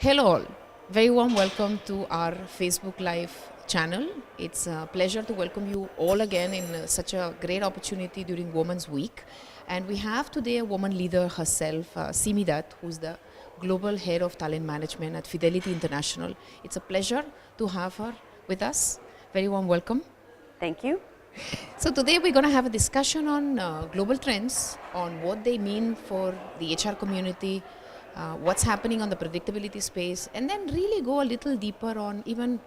Hello all, very warm welcome to our Facebook Live channel. It's a pleasure to welcome you all again in such a great opportunity during Women's Week. And we have today a woman leader herself, Simi Dubb, who's the Global Head of Talent Management at FIdelity International. It's a pleasure to have her with us. Very warm welcome. Thank you. So today we're going to have a discussion on global trends, on what they mean for the HR community, what's happening on the predictability space, and then really go a little deeper on even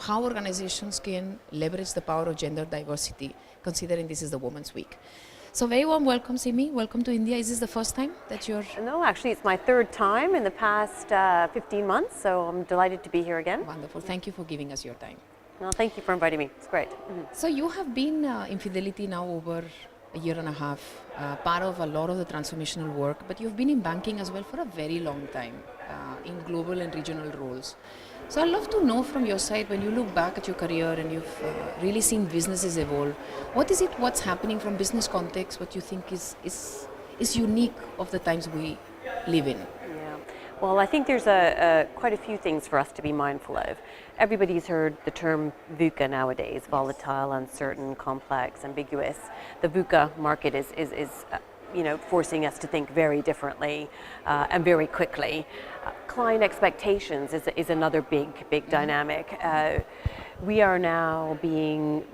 how organizations can leverage the power of gender diversity, considering this is the Women's Week. So very warm welcome, Simi. Welcome to India. Is this the first time that you're... No, actually it's my third time in the past 15 months, so I'm delighted to be here again. Wonderful. Thank you for giving us your time. Well, thank you for inviting me. It's great. So you have been in Fidelity now over a year and a half, part of a lot of the transformational work, but you've been in banking as well for a very long time, in global and regional roles. So I'd love to know from your side, when you look back at your career and you've really seen businesses evolve, what's happening from business context, what you think is unique of the times we live in? Yeah. Well, I think there's quite a few things for us to be mindful of. Everybody's heard the term VUCA nowadays, volatile, uncertain, complex, ambiguous. The VUCA market is forcing us to think very differently and very quickly. Client expectations is another big dynamic. We are now being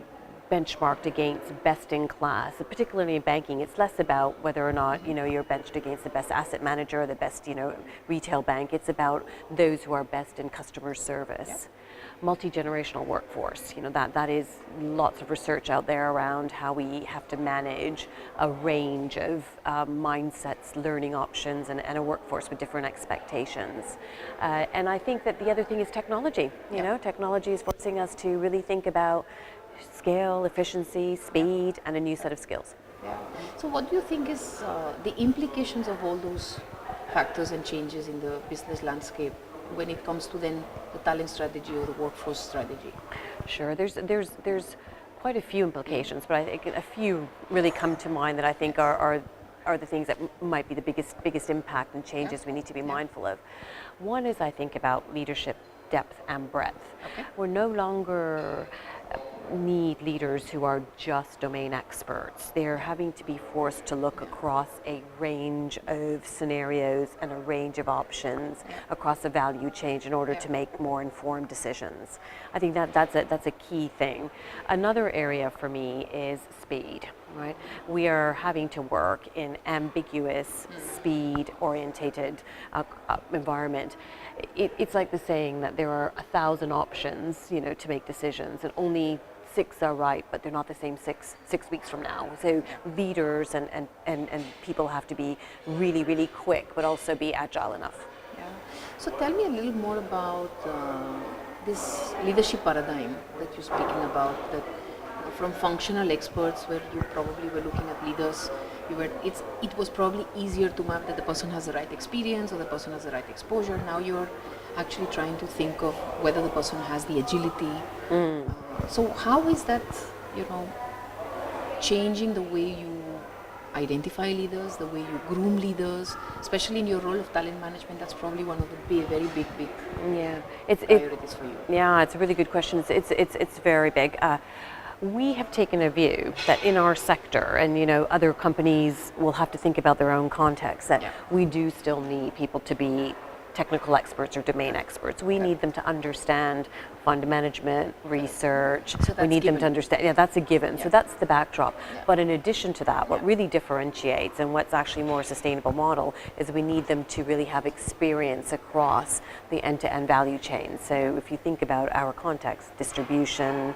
benchmarked against best in class, particularly in banking. It's less about whether or not you're benched against the best asset manager or the best retail bank. It's about those who are best in customer service. Yep. Multi-generational workforce, that is lots of research out there around how we have to manage a range of mindsets, learning options, and a workforce with different expectations. And I think that the other thing is technology. Technology is forcing us to really think about scale, efficiency, speed, and a new set of skills. Yeah. So what do you think is the implications of all those factors and changes in the business landscape when it comes to then the talent strategy or the workforce strategy? Sure, there's quite a few implications, but I think a few really come to mind that I think are the things that might be the biggest impact and changes we need to be mindful of. One is, I think, about leadership depth and breadth. Okay. We're no longer need leaders who are just domain experts. They're having to be forced to look across a range of scenarios and a range of options across the value chain in order to make more informed decisions. I think that's a key thing. Another area for me is speed. Right? We are having to work in ambiguous, speed-orientated environment. It's like the saying that there are 1,000 options, to make decisions, and only 6 are right, but they're not the same six weeks from now. So leaders and people have to be really quick, but also be agile enough. Yeah. So tell me a little more about this leadership paradigm that you're speaking about, that from functional experts, where you probably were looking at leaders, it was probably easier to map that the person has the right experience or the person has the right exposure. Now you're actually trying to think of whether the person has the agility. So how is that, changing the way you identify leaders, the way you groom leaders, especially in your role of talent management? That's probably one of the very big priorities for you. Yeah, it's a really good question. It's very big. We have taken a view that in our sector, and other companies will have to think about their own context, that we do still need people to be technical experts or domain experts. We need them to understand fund management, research. So we need them to understand, that's a given. Yeah. So that's the backdrop. Yeah. But in addition to that, what really differentiates and what's actually more a sustainable model is we need them to really have experience across the end-to-end value chain. So if you think about our context, distribution,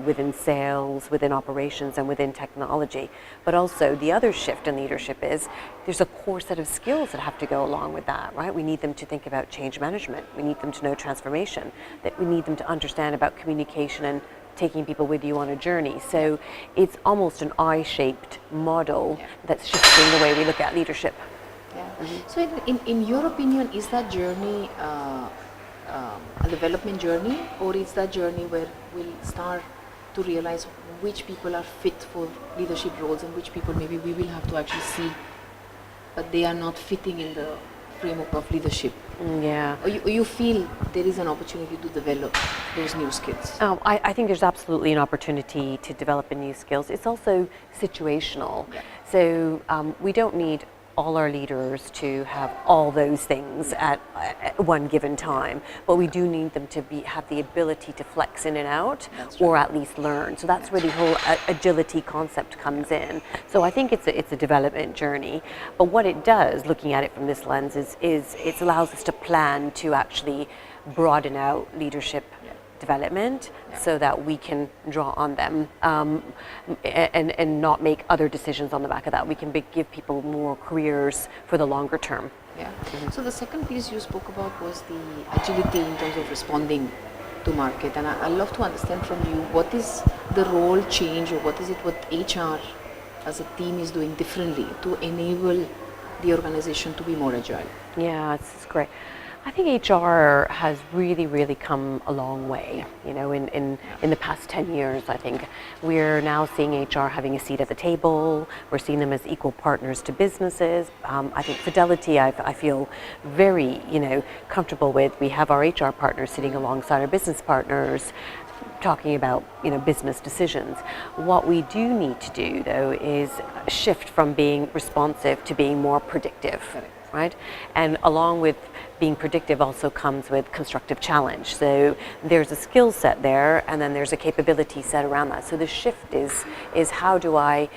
within sales, within operations, and within technology. But also the other shift in leadership is there's a core set of skills that have to go along with that, right? We need them to think about change management. We need them to know transformation. That we need them to understand about communication and taking people with you on a journey. So it's almost an I-shaped model that's shifting the way we look at leadership. Yeah. So in your opinion, is that journey a development journey, or is that journey where we'll start to realize which people are fit for leadership roles and which people maybe we will have to actually see, but they are not fitting in the framework of leadership. Yeah. Or you feel there is an opportunity to develop those new skills? I think there's absolutely an opportunity to develop new skills. It's also situational. Yeah. So we don't need all our leaders to have all those things at one given time, but we do need them to have the ability to flex in and out, or at least learn. So that's where the whole agility concept comes in. So I think it's a development journey. But what it does, looking at it from this lens, is it allows us to plan to actually broaden out leadership development so that we can draw on them and not make other decisions on the back of that. We can give people more careers for the longer term. Yeah. So the second piece you spoke about was the agility in terms of responding to market, and I'd love to understand from you what is the role change, or what is it what HR as a team is doing differently to enable the organization to be more agile? Yeah, it's great. I think HR has really come a long way. You know, in the past 10 years, I think we're now seeing HR having a seat at the table. We're seeing them as equal partners to businesses. I think Fidelity, I feel very, comfortable with. We have our HR partners sitting alongside our business partners, talking about business decisions. What we do need to do, though, is shift from being responsive to being more predictive. Correct. Right? And along with being predictive also comes with constructive challenge. So there's a skill set there, and then there's a capability set around that. So the shift is how do I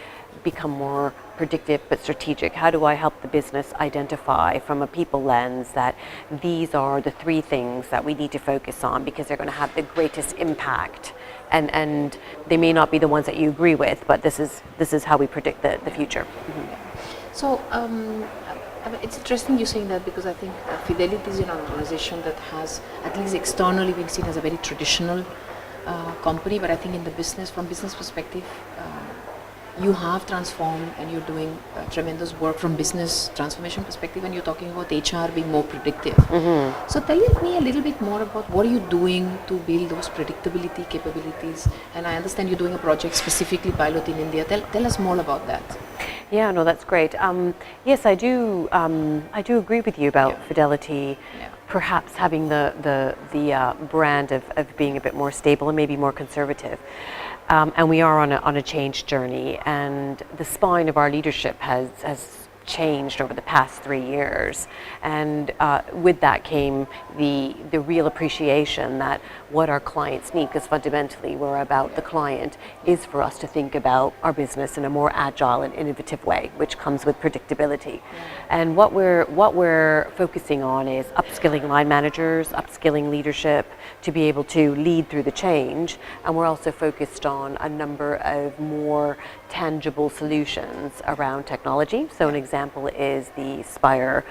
become more predictive but strategic? How do I help the business identify from a people lens that these are the three things that we need to focus on because they're going to have the greatest impact? And they may not be the ones that you agree with, but this is how we predict the future. Mm-hmm. So it's interesting you saying that, because I think Fidelity is an organization that has, at least externally, been seen as a very traditional company, but I think from business perspective, you have transformed and you're doing tremendous work from business transformation perspective, and you're talking about HR being more predictive. Mm-hmm. So tell me a little bit more about what are you doing to build those predictability capabilities, and I understand you're doing a project specifically pilot in India. Tell us more about that. Yeah, no, that's great. Yes, I do agree with you about Fidelity. Yeah. Perhaps having the brand of being a bit more stable and maybe more conservative. And we are on a change journey, and the spine of our leadership has changed over the past 3 years, and with that came the real appreciation that what our clients need, because fundamentally we're about the client, is for us to think about our business in a more agile and innovative way, which comes with predictability. And what we're focusing on is upskilling line managers, upskilling leadership to be able to lead through the change, and we're also focused on a number of more tangible solutions around technology. So an example is the Spire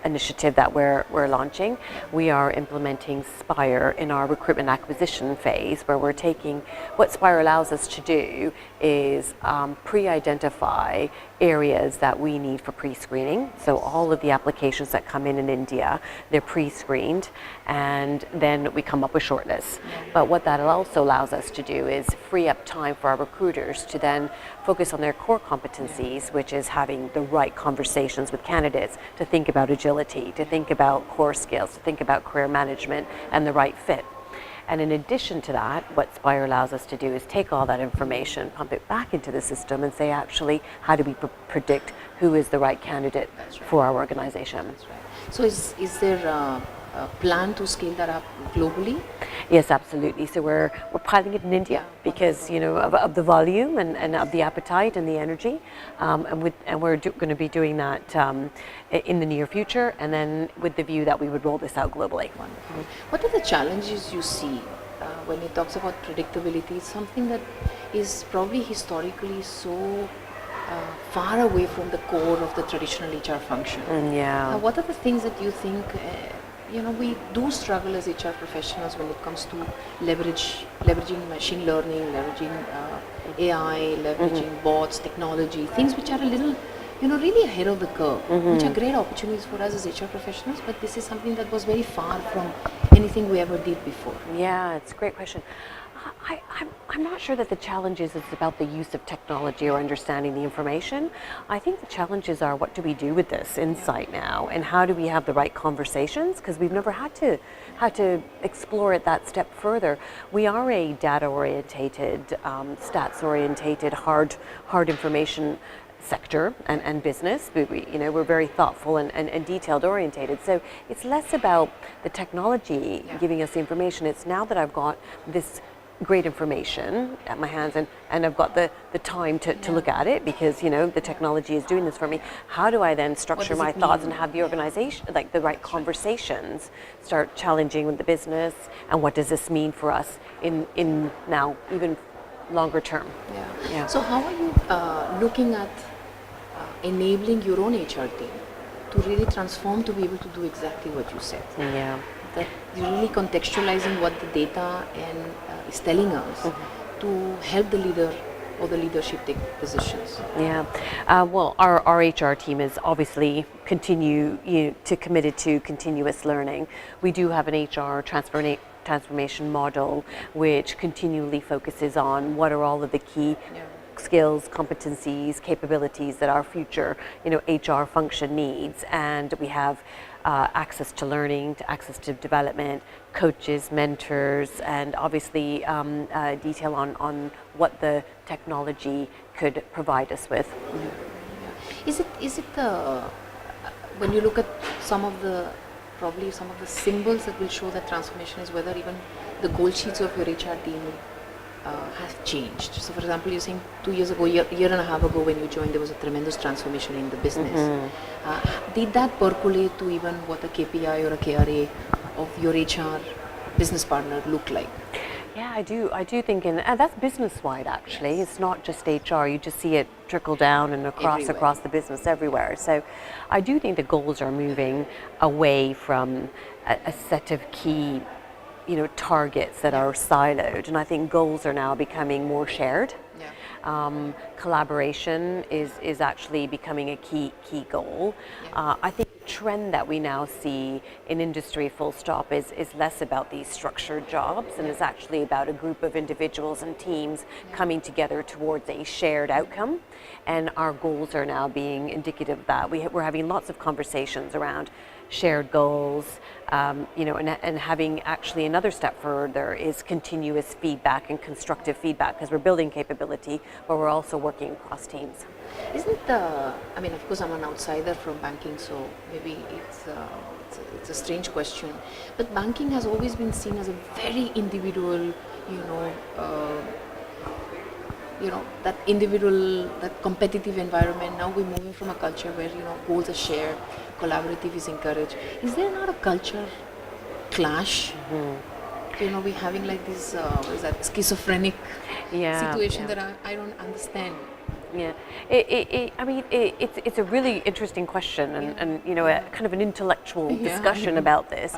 initiative that we're launching. We are implementing Spire in our recruitment acquisition phase, where we're taking, what Spire allows us to do is pre-identify areas that we need for pre-screening. So all of the applications that come in India, they're pre-screened, and then we come up with shortlists. But what that also allows us to do is free up time for our recruiters to then focus on their core competencies, which is having the right conversations with candidates, to think about agility, to think about core skills, to think about career management and the right fit. And in addition to that, what Spire allows us to do is take all that information, pump it back into the system, and say, actually, how do we predict who is the right candidate for our organization? That's right. So is there a plan to scale that up globally? Yes, absolutely. So we're piloting it in India because of the volume and of the appetite and the energy, and we're going to be doing that in the near future, and then with the view that we would roll this out globally. Wonderful. What are the challenges you see when it talks about predictability? It's something that is probably historically so far away from the core of the traditional HR function. What are the things that you think we do struggle as HR professionals when it comes to leveraging machine learning, leveraging AI, leveraging bots, technology, things which are a little, really ahead of the curve, which are great opportunities for us as HR professionals, but this is something that was very far from anything we ever did before. Yeah, it's a great question. I'm not sure that the challenge is it's about the use of technology or understanding the information. I think the challenges are, what do we do with this insight now, and how do we have the right conversations? Because we've never had to explore it that step further. We are a data-orientated, stats-orientated, hard information sector and business. We're very thoughtful and detailed orientated. So it's less about the technology giving us the information. It's now that I've got this great information at my hands and I've got the time to look at it, because the technology is doing this for me. How do I then structure my thoughts and have the organization, like the right conversations, start challenging with the business, and what does this mean for us in now even longer term? So how are you looking at enabling your own HR team to really transform, to be able to do exactly what you said? That you're really contextualizing what the data is telling us to help the leader or the leadership take positions. Well, our HR team is obviously committed to continuous learning. We do have an HR transformation model which continually focuses on what are all of the key skills, competencies, capabilities that our future HR function needs, and we have access to learning, access to development, coaches, mentors, and obviously detail on what the technology could provide us with. Is it the when you look at some of the symbols that will show that transformation, is whether even the goal sheets of your HR team have changed? So for example, you're saying 2 years ago, year and a half ago when you joined, there was a tremendous transformation in the business. Did that percolate to even what a KPI or a KRA of your HR business partner look like? Yeah, I do think, and that's business-wide actually. It's not just HR. You just see it trickle down and across the business everywhere. So I do think the goals are moving away from a set of key targets that are siloed, and I think goals are now becoming more shared. Collaboration is actually becoming a key goal. I think the trend that we now see in industry full stop is less about these structured jobs, and is actually about a group of individuals and teams coming together towards a shared outcome, and our goals are now being indicative of that. We're having lots of conversations around shared goals, and having actually another step further is continuous feedback and constructive feedback, because we're building capability, but we're also working across teams. Of course I'm an outsider from banking, so maybe it's a strange question, but banking has always been seen as a very individual, that competitive environment. Now we're moving from a culture where goals are shared, collaborative is encouraged. Is there not a culture clash? We're having like this schizophrenic situation that I don't understand. It's a really interesting question, and a kind of an intellectual discussion about this.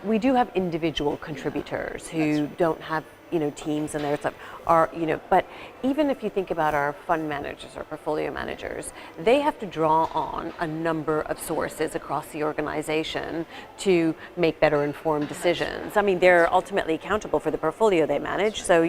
We do have individual contributors who don't have teams, and there's but even if you think about our fund managers or portfolio managers, they have to draw on a number of sources across the organization to make better informed decisions. They're ultimately accountable for the portfolio they manage, so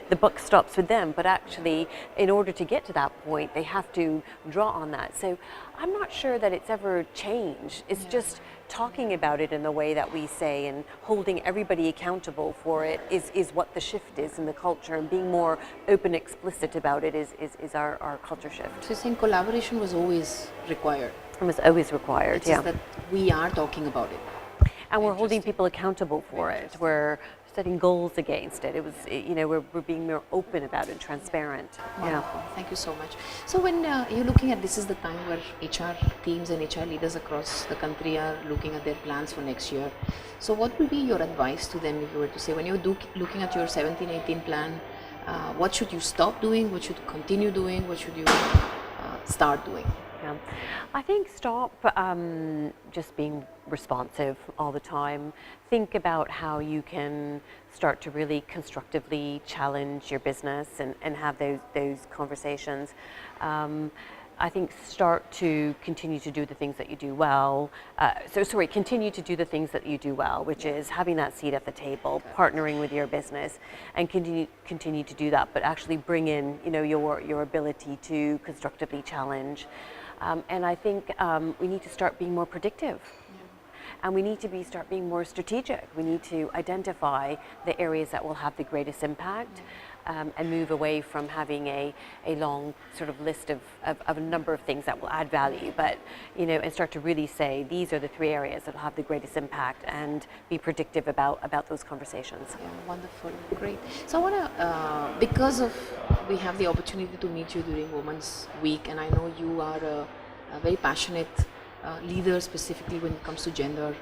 the buck stops with them, but actually in order to get to that point they have to draw on that. So I'm not sure that it's ever changed. It's just talking about it in the way that we say, and holding everybody accountable for it is what the shift is in the culture, and being more open, explicit about it is our culture shift. So you're saying collaboration was always required? It was always required, it's just that we are talking about it. And we're holding people accountable for it. We're setting goals against it. It was, we're being more open about it, transparent. Wonderful. Thank you so much. So when you're looking at, this is the time where HR teams and HR leaders across the country are looking at their plans for next year. So what will be your advice to them, if you were to say, when you're looking at your 17-18 plan, what should you stop doing? What should you continue doing? What should you start doing? I think stop just being responsive all the time. Think about how you can start to really constructively challenge your business and have those conversations. I think start to continue to do the things that you do well. Continue to do the things that you do well, which is having that seat at the table, partnering with your business, and continue to do that. But actually bring in, your ability to constructively challenge. And I think we need to start being more predictive. And we need to start being more strategic. We need to identify the areas that will have the greatest impact, and move away from having a long sort of list of a number of things that will add value, but and start to really say these are the 3 areas that will have the greatest impact, and be predictive about those conversations. Yeah, wonderful, great. So I want to, because we have the opportunity to meet you during Women's Week, and I know you are a very passionate leader, specifically when it comes to gender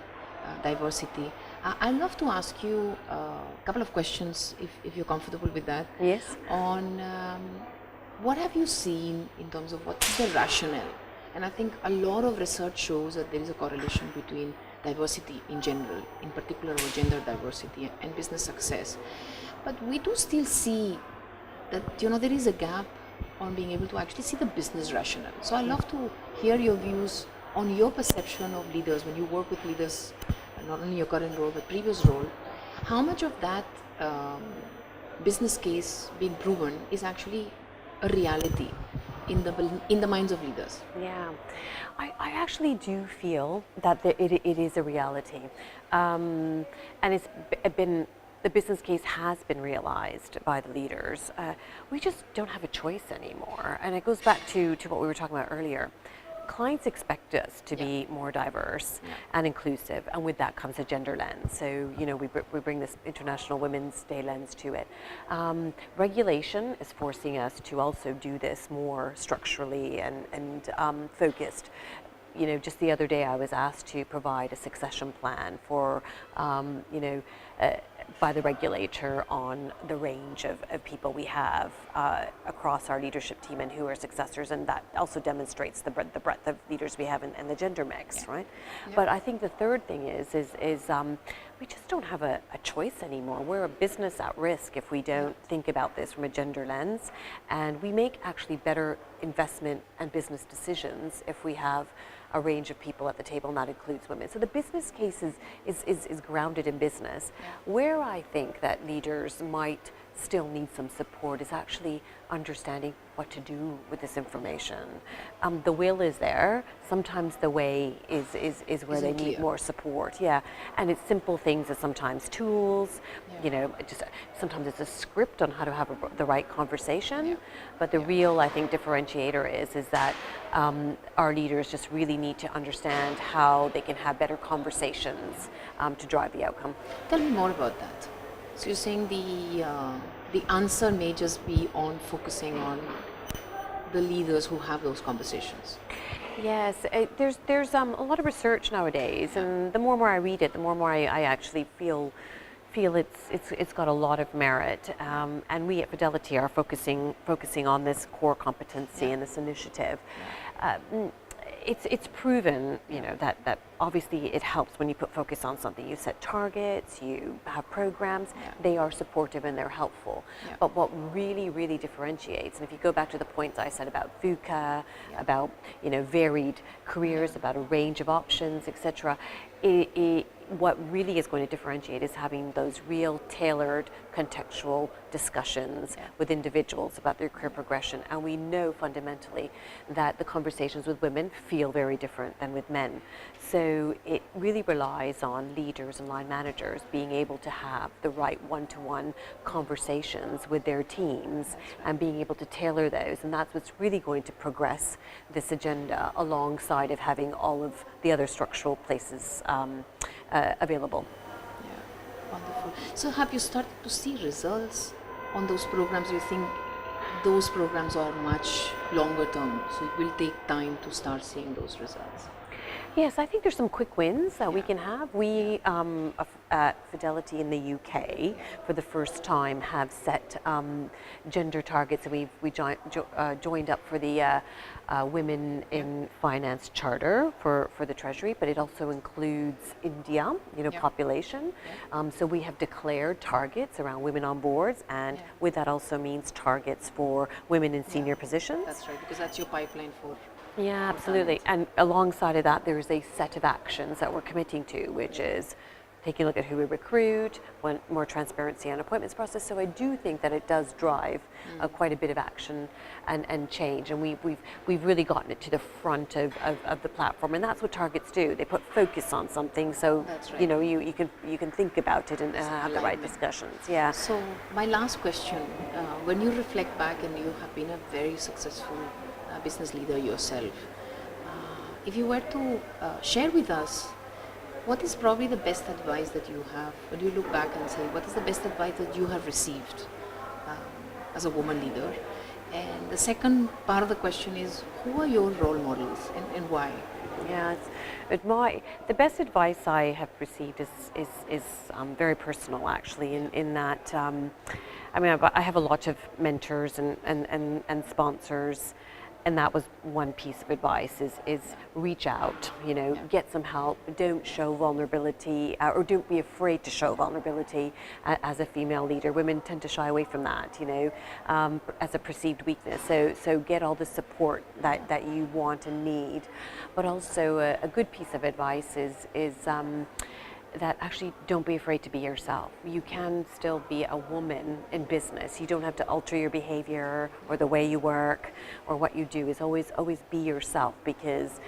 diversity. I'd love to ask you a couple of questions, if you're comfortable with that. Yes. On what have you seen in terms of what's the rationale? And I think a lot of research shows that there is a correlation between diversity in general, in particular or gender diversity, and business success. But we do still see that there is a gap on being able to actually see the business rationale. So I'd love to hear your views on your perception of leaders when you work with leaders, not only your current role but previous role. How much of that business case being proven is actually a reality in the minds of leaders? Yeah, I actually do feel that it is a reality, and it's been. The business case has been realized by the leaders. We just don't have a choice anymore, and it goes back to what we were talking about earlier. Clients expect us to be more diverse and inclusive, and with that comes a gender lens. So, we bring this International Women's Day lens to it. Regulation is forcing us to also do this more structurally and focused. Just the other day I was asked to provide a succession plan for, by the regulator on the range of people we have across our leadership team and who are successors, and that also demonstrates the breadth of leaders we have and the gender mix, right? Yeah. But I think the third thing is we just don't have a choice anymore. We're a business at risk if we don't think about this from a gender lens, and we make actually better investment and business decisions if we have a range of people at the table, and that includes women. So the business case is grounded in business. Where I think that leaders might still need some support is actually understanding what to do with this information. The will is there. Sometimes the way is where they need more support. Yeah, and it's simple things as sometimes tools. Just sometimes it's a script on how to have the right conversation. But the real, I think, differentiator is that our leaders just really need to understand how they can have better conversations to drive the outcome. Tell me more about that. So you're saying the answer may just be on focusing on the leaders who have those conversations. Yes, there's a lot of research nowadays, and the more and more I read it, the more and more I actually feel it's got a lot of merit, and we at Fidelity are focusing on this core competency and this initiative. It's proven, that obviously it helps when you put focus on something. You set targets, you have programs, they are supportive and they're helpful. But what really, really differentiates, and if you go back to the points I said about VUCA, about varied careers, about a range of options, etc., what really is going to differentiate is having those real tailored contextual discussions with individuals about their career progression. And we know fundamentally that the conversations with women feel very different than with men. So it really relies on leaders and line managers being able to have the right one-to-one conversations with their teams and being able to tailor those. And that's what's really going to progress this agenda alongside of having all of the other structural places available. Yeah, wonderful. So have you started to see results on those programs? Do you think those programs are much longer term, so it will take time to start seeing those results? Yes, I think there's some quick wins that we can have. We at Fidelity in the UK, for the first time, have set gender targets, and we joined up for the Women in Finance Charter for the Treasury, but it also includes India, population. So we have declared targets around women on boards, and with that also means targets for women in senior positions. That's right, because that's your pipeline for. Yeah, absolutely. And alongside of that, there's a set of actions that we're committing to, which is taking a look at who we recruit, want more transparency on appointments process. So I do think that it does drive quite a bit of action and change. And we've really gotten it to the front of the platform. And that's what targets do. They put focus on something, so That's right. you can think about it and have the right discussions. Yeah. So my last question, when you reflect back, and you have been a very successful business leader yourself, if you were to share with us, what is probably the best advice that you have, when you look back and say, what is the best advice that you have received as a woman leader? And the second part of the question is, who are your role models and why? Yeah, the best advice I have received is very personal, actually, in that I have a lot of mentors and sponsors. And that was one piece of advice: is reach out, get some help. Don't show vulnerability, or don't be afraid to show vulnerability as a female leader. Women tend to shy away from that, as a perceived weakness. So get all the support that you want and need. But also a good piece of advice is that actually don't be afraid to be yourself. You can still be a woman in business. You don't have to alter your behavior or the way you work or what you do. Is always be yourself, because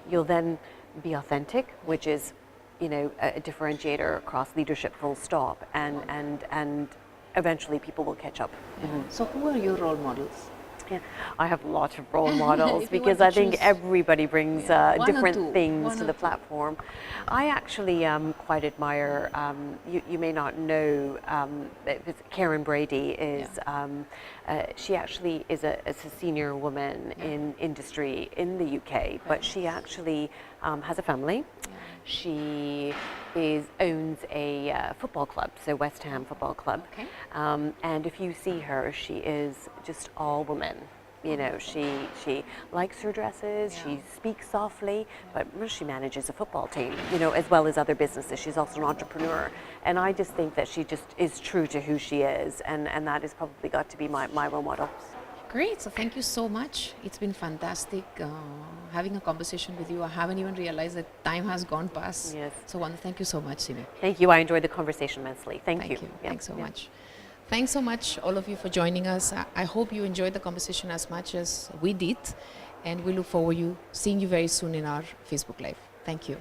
you'll then be authentic, which is a differentiator across leadership, full stop, and eventually people will catch up. So who are your role models? Yeah, I have a lot of role models because I think everybody brings different things to the platform. I actually quite admire, you may not know, Karen Brady is, she actually is a senior woman in industry in the UK, but she actually has a family. She owns a football club, so West Ham Football Club. Okay. And if you see her, she is just all woman. She likes her dresses, she speaks softly, but she manages a football team, as well as other businesses. She's also an entrepreneur. And I just think that she just is true to who she is, and that has probably got to be my role model. Great. So thank you so much. It's been fantastic having a conversation with you. I haven't even realized that time has gone past. Yes. So thank you so much, Simi. Thank you. I enjoyed the conversation immensely. Thank you. Yeah. Thanks so much. Thanks so much, all of you, for joining us. I hope you enjoyed the conversation as much as we did, and we look forward to seeing you very soon in our Facebook Live. Thank you.